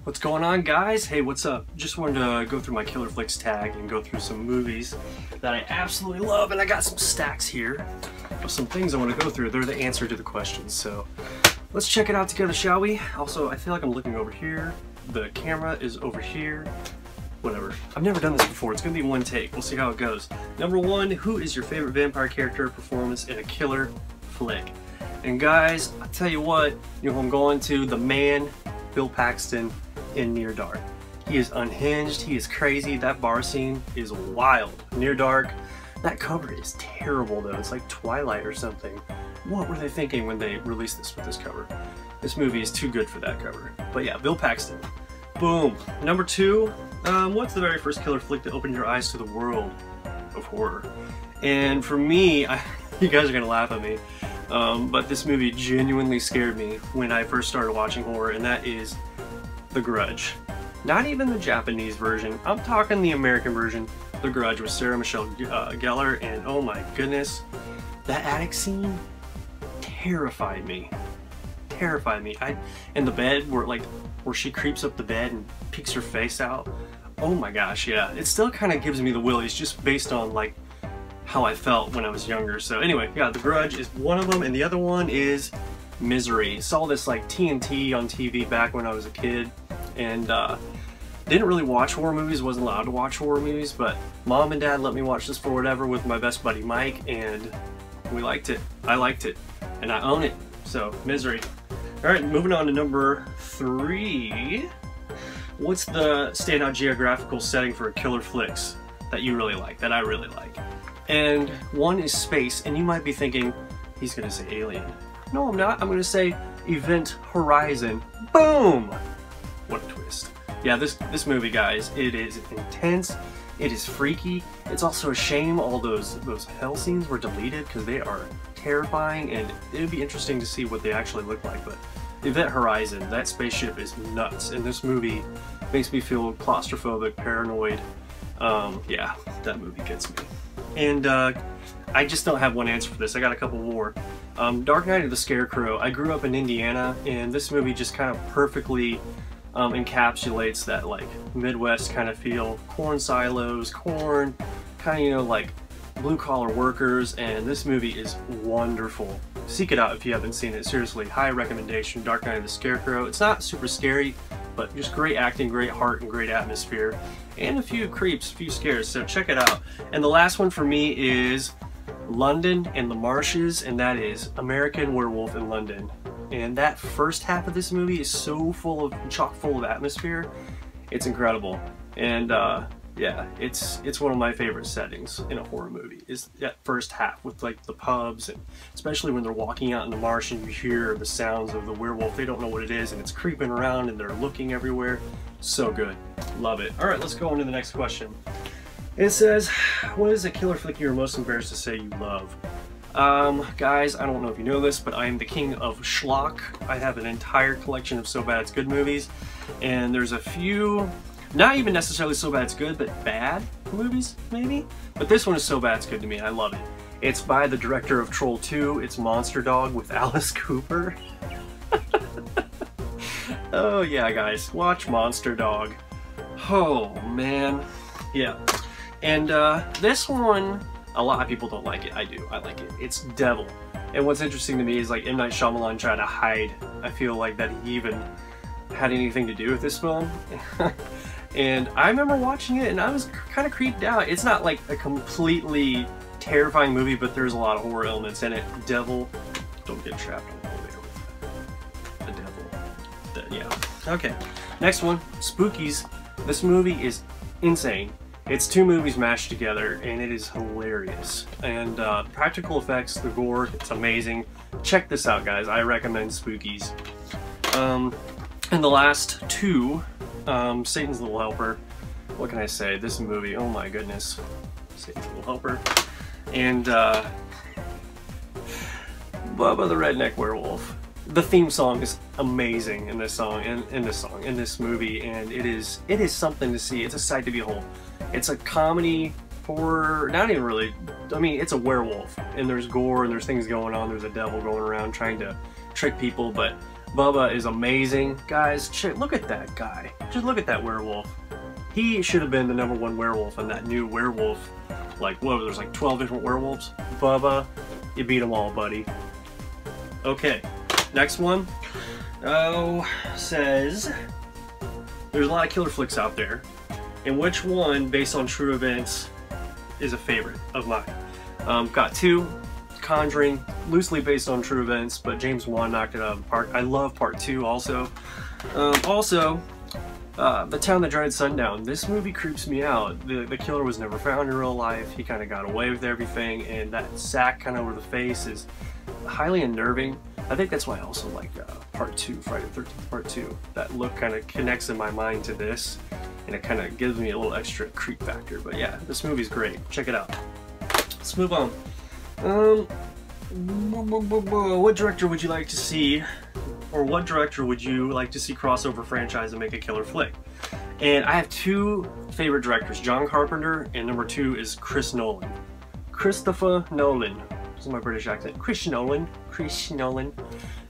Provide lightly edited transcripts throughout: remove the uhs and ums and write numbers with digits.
What's going on, guys? Hey, what's up? Just wanted to go through my Killer Flicks tag and go through some movies that I absolutely love, and I got some stacks here of some things I want to go through. They're the answer to the questions, so let's check it out together, shall we? Also, I feel like I'm looking over here. The camera is over here. Whatever. I've never done this before. It's gonna be one take. We'll see how it goes. Number one, who is your favorite vampire character performance in a killer flick? And guys, I tell you what, you know who I'm going to? The man, Bill Paxton in Near Dark. He is unhinged. He is crazy. That bar scene is wild. Near Dark. That cover is terrible though. It's like Twilight or something. What were they thinking when they released this with this cover? This movie is too good for that cover. But yeah, Bill Paxton. Boom. Number two, what's the very first killer flick that opened your eyes to the world of horror? And for me, you guys are gonna laugh at me, but this movie genuinely scared me when I first started watching horror, and that is The Grudge. Not even the Japanese version, I'm talking the American version, The Grudge with Sarah Michelle Gellar, and oh my goodness, that attic scene terrified me. Terrified me. In the bed where she creeps up the bed and peeks her face out. Oh my gosh, yeah. It still kind of gives me the willies just based on like how I felt when I was younger. So anyway, yeah, The Grudge is one of them, and the other one is Misery. Saw this like TNT on TV back when I was a kid, and didn't really watch horror movies, wasn't allowed to watch horror movies, but mom and dad let me watch this for whatever with my best buddy Mike, and we liked it. I liked it, and I own it. So, Misery. Alright, moving on to number three. What's the standout geographical setting for a killer flicks that you really like, that I really like? And one is space, and you might be thinking, he's gonna say Alien. No, I'm not. I'm gonna say Event Horizon. Boom! What a twist. Yeah, this movie, guys, it is intense, it is freaky. It's also a shame all those hell scenes were deleted because they are terrifying, and it would be interesting to see what they actually look like. But Event Horizon, that spaceship is nuts, and this movie makes me feel claustrophobic, paranoid. Yeah, that movie gets me. And I just don't have one answer for this. I got a couple more. Dark Night of the Scarecrow. I grew up in Indiana, and this movie just kind of perfectly encapsulates that like Midwest kind of feel. Corn silos, corn, kind of, you know, like blue-collar workers, and this movie is wonderful. Seek it out if you haven't seen it. Seriously, high recommendation. Dark Night of the Scarecrow. It's not super scary, but just great acting, great heart, and great atmosphere, and a few creeps, a few scares, so check it out. And the last one for me is London and the Marshes, and that is American Werewolf in London. And that first half of this movie is so chock full of atmosphere. It's incredible. And yeah, it's one of my favorite settings in a horror movie, is that first half with like the pubs, and especially when they're walking out in the marsh and you hear the sounds of the werewolf. They don't know what it is, and it's creeping around and they're looking everywhere. So good. Love it. Alright, let's go on to the next question. It says, what is a killer flick you're most embarrassed to say you love? Guys, I don't know if you know this, but I am the king of schlock. I have an entire collection of So Bad It's Good movies, and there's a few, not even necessarily So Bad It's Good, but bad movies, maybe? But this one is So Bad It's Good to me. I love it. It's by the director of Troll 2. It's Monster Dog with Alice Cooper. Oh yeah, guys, watch Monster Dog. Oh man. Yeah. And this one, a lot of people don't like it. I do. I like it. It's Devil. And what's interesting to me is like M. Night Shyamalan tried to hide, I feel like, that he even had anything to do with this film. And I remember watching it and I was kind of creeped out. It's not like a completely terrifying movie, but there's a lot of horror elements in it. Devil, don't get trapped on the elevator with the devil. Yeah. Okay. Next one, Spookies. This movie is insane. It's two movies mashed together, and it is hilarious. And practical effects, the gore, it's amazing. Check this out, guys. I recommend Spookies. And the last two, Satan's Little Helper. What can I say? This movie, oh my goodness. Satan's Little Helper. And Bubba the Redneck Werewolf. The theme song is amazing in this song, in this movie, and it is something to see. It's a sight to behold. It's a comedy, horror, not even really, I mean, it's a werewolf, and there's gore, and there's things going on, there's a devil going around trying to trick people, but Bubba is amazing. Guys, look at that guy. Just look at that werewolf. He should have been the #1 werewolf in that new werewolf. Like, what, there's like 12 different werewolves? Bubba, you beat them all, buddy. Okay, next one. Says, there's a lot of killer flicks out there. And which one, based on true events, is a favorite of mine? Got two. Conjuring, loosely based on true events, but James Wan knocked it out of the park. I love part 2 also. The Town That Dreaded Sundown. This movie creeps me out. The killer was never found in real life. He kind of got away with everything, and that sack kind of over the face is highly unnerving. I think that's why I also like part 2, Friday the 13th part 2. That look kind of connects in my mind to this, and it kind of gives me a little extra creep factor. But yeah, this movie's great. Check it out. Let's move on. What director would you like to see, or what director would you like to see crossover franchise and make a killer flick? And I have two favorite directors, John Carpenter, and number 2 is Chris Nolan. Christopher Nolan. This is my British accent. Chris Nolan.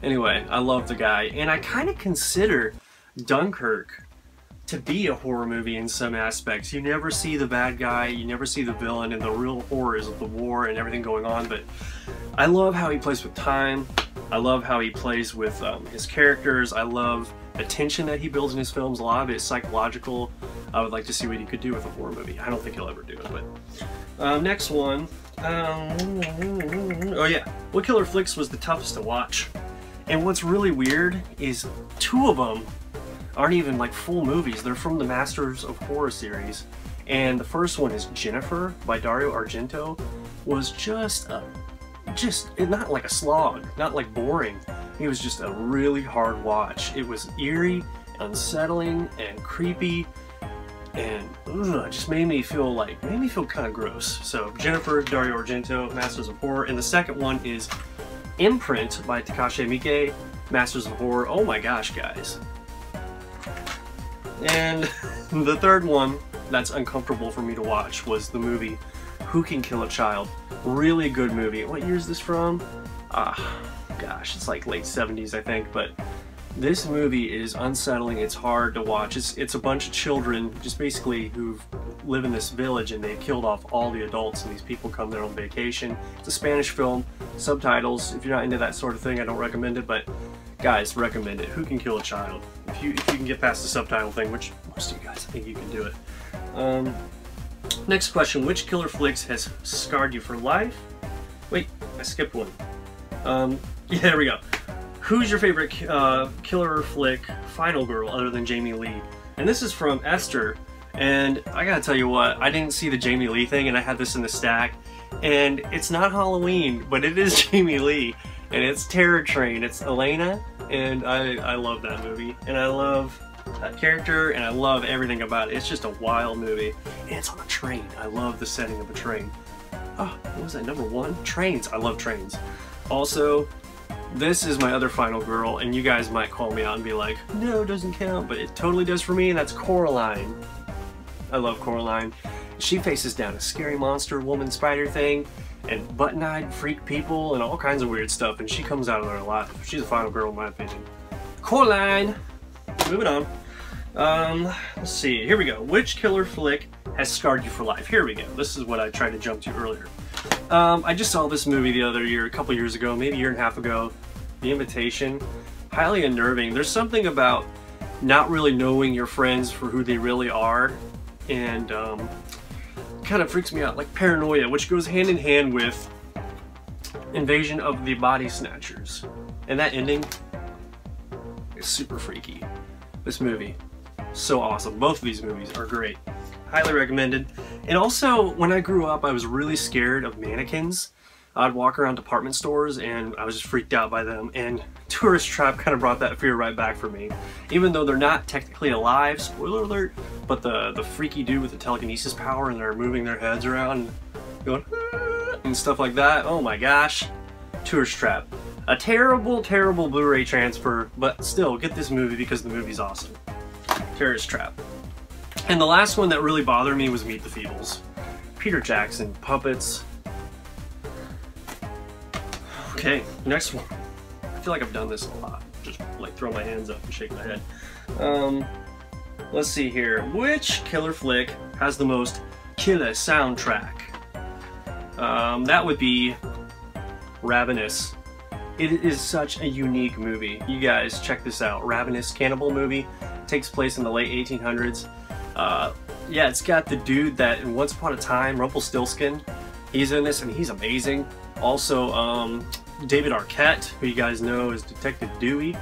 Anyway, I love the guy, and I kind of consider Dunkirk to be a horror movie in some aspects. You never see the bad guy, you never see the villain, and the real horrors of the war and everything going on, but I love how he plays with time. I love how he plays with his characters. I love the tension that he builds in his films. A lot of it is psychological. I would like to see what he could do with a horror movie. I don't think he'll ever do it, but next one. Oh yeah, what killer flicks was the toughest to watch? And what's really weird is 2 of them aren't even like full movies. They're from the Masters of Horror series. And the first one is Jennifer by Dario Argento. Was just not like a slog, not like boring. It was just a really hard watch. It was eerie, unsettling, and creepy, and it just made me feel kind of gross. So Jennifer, Dario Argento, Masters of Horror. And the second one is Imprint by Takashi Miike, Masters of Horror. Oh my gosh, guys. And the third one that's uncomfortable for me to watch was the movie Who Can Kill a Child. Really good movie. What year is this from? Gosh, it's like late 70s, I think, but this movie is unsettling. It's hard to watch. It's a bunch of children just basically who live in this village, and they've killed off all the adults, and these people come there on vacation. It's a Spanish film, subtitles. If you're not into that sort of thing, I don't recommend it, but guys, recommend it. Who Can Kill a Child? If you can get past the subtitle thing, which most of you guys, I think you can do it. Next question, which killer flicks has scarred you for life? Wait, I skipped one. Yeah, there we go. Who's your favorite killer flick final girl other than Jamie Lee? And this is from Esther, and I gotta tell you what, I didn't see the Jamie Lee thing, and I had this in the stack, and it's not Halloween, but it is Jamie Lee, and it's Terror Train. It's Elena, and I love that movie, and I love that character, and I love everything about it. It's just a wild movie, and it's on a train. I love the setting of a train. Oh, what was that, number 1? Trains. I love trains. Also, this is my other final girl, and you guys might call me out and be like, no, it doesn't count, but it totally does for me, and that's Coraline. I love Coraline. She faces down a scary monster woman spider thing, and button-eyed freak people, and all kinds of weird stuff, and she comes out of there alive. She's a final girl in my opinion. Coraline! Moving on. Let's see, here we go. Which killer flick has scarred you for life? Here we go. This is what I tried to jump to earlier. I just saw this movie the other year, a couple years ago, maybe a year and a half ago, The Invitation. Highly unnerving. There's something about not really knowing your friends for who they really are, and kind of freaks me out, like paranoia, which goes hand in hand with Invasion of the Body Snatchers. And that ending is super freaky. This movie, so awesome. Both of these movies are great. Highly recommended. And also, when I grew up, I was really scared of mannequins. I'd walk around department stores and I was just freaked out by them, and Tourist Trap kind of brought that fear right back for me. Even though they're not technically alive, spoiler alert, but the freaky dude with the telekinesis power, and they're moving their heads around and going and stuff like that. Oh my gosh. Tourist Trap. A terrible, terrible Blu-ray transfer, but still, get this movie because the movie's awesome. Tourist Trap. And the last one that really bothered me was Meet the Feebles. Peter Jackson, puppets. Okay, next one. I feel like I've done this a lot. Just like throw my hands up and shake my head. Let's see here. Which killer flick has the most killer soundtrack? That would be Ravenous. It is such a unique movie. You guys check this out. Ravenous cannibal movie takes place in the late 1800s. Yeah, it's got the dude that in Once Upon a Time, Rumpelstiltskin, he's in this and he's amazing. Also, David Arquette, who you guys know as Detective Dewey,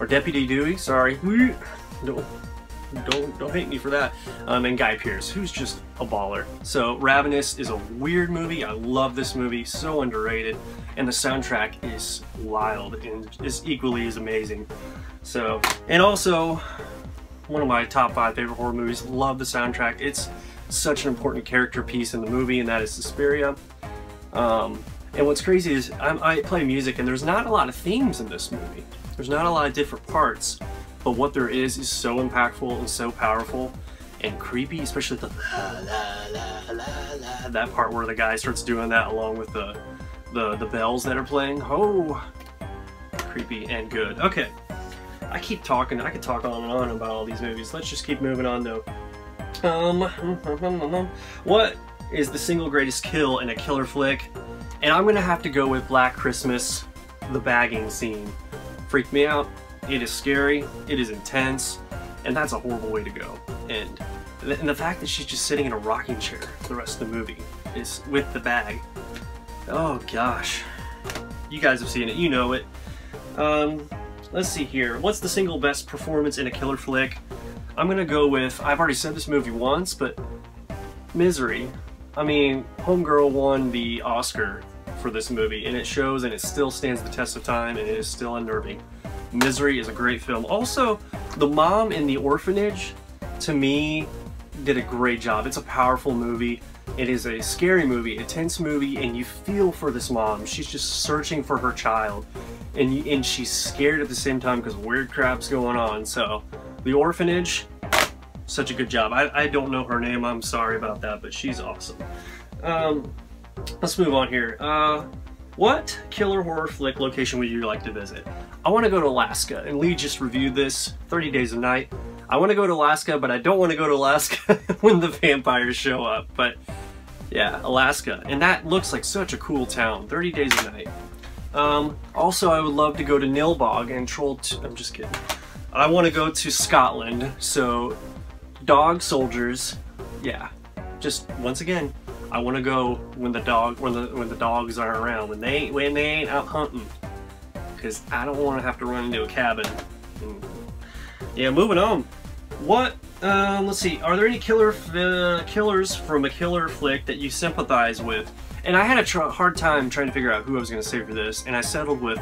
or Deputy Dewey, sorry. Don't hate me for that. And Guy Pearce, who's just a baller. So Ravenous is a weird movie. I love this movie, so underrated. And the soundtrack is wild and is equally as amazing. So, and also, one of my top 5 favorite horror movies. Love the soundtrack. It's such an important character piece in the movie, and that is Suspiria. And what's crazy is I play music, and there's not a lot of themes in this movie. There's not a lot of different parts, but what there is so impactful and so powerful and creepy, especially the that part where the guy starts doing that along with the bells that are playing. Oh, creepy and good. Okay. I keep talking. I could talk on and on about all these movies. Let's just keep moving on, though. What is the single greatest kill in a killer flick? And I'm gonna have to go with Black Christmas, the bagging scene. Freaked me out. It is scary. It is intense, and that's a horrible way to go. And the fact that she's just sitting in a rocking chair for the rest of the movie is with the bag. Oh gosh, you guys have seen it. You know it. Let's see here. What's the single best performance in a killer flick? I'm gonna go with, I've already said this movie once, but Misery. I mean, Homegirl won the Oscar for this movie, and it shows, and it still stands the test of time, and it is still unnerving. Misery is a great film. Also, the mom in the orphanage, to me, did a great job. It's a powerful movie. It is a scary movie, a tense movie, and you feel for this mom. She's just searching for her child. And she's scared at the same time because weird crap's going on. So, The Orphanage, such a good job. I don't know her name, I'm sorry about that, but she's awesome. Let's move on here. What killer horror flick location would you like to visit? I want to go to Alaska, and Lee just reviewed this, 30 Days of Night. I want to go to Alaska, but I don't want to go to Alaska when the vampires show up. But yeah, Alaska. And that looks like such a cool town, 30 Days of Night. Also, I would love to go to Nilbog and I'm just kidding. I want to go to Scotland, so dog soldiers, yeah. Just once again, I want to go when the dogs aren't around, when they ain't out hunting, because I don't want to have to run into a cabin. Yeah, moving on. What? Let's see. Are there any killers from a killer flick that you sympathize with? And I had a hard time trying to figure out who I was going to say for this, and I settled with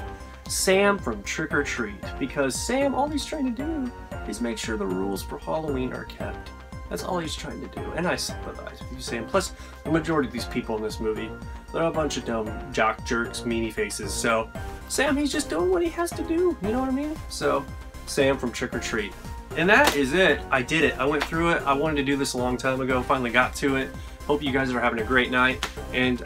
Sam from Trick or Treat, because Sam, all he's trying to do is make sure the rules for Halloween are kept. That's all he's trying to do, and I sympathize with you, Sam. Plus, the majority of these people in this movie, they're a bunch of dumb jock jerks, meanie faces. So, Sam, he's just doing what he has to do. You know what I mean? So, Sam from Trick or Treat. And that is it. I did it. I went through it. I wanted to do this a long time ago. Finally got to it. Hope you guys are having a great night. And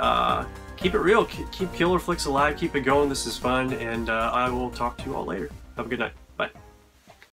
keep it real. Keep killer flicks alive. Keep it going. This is fun. And I will talk to you all later. Have a good night.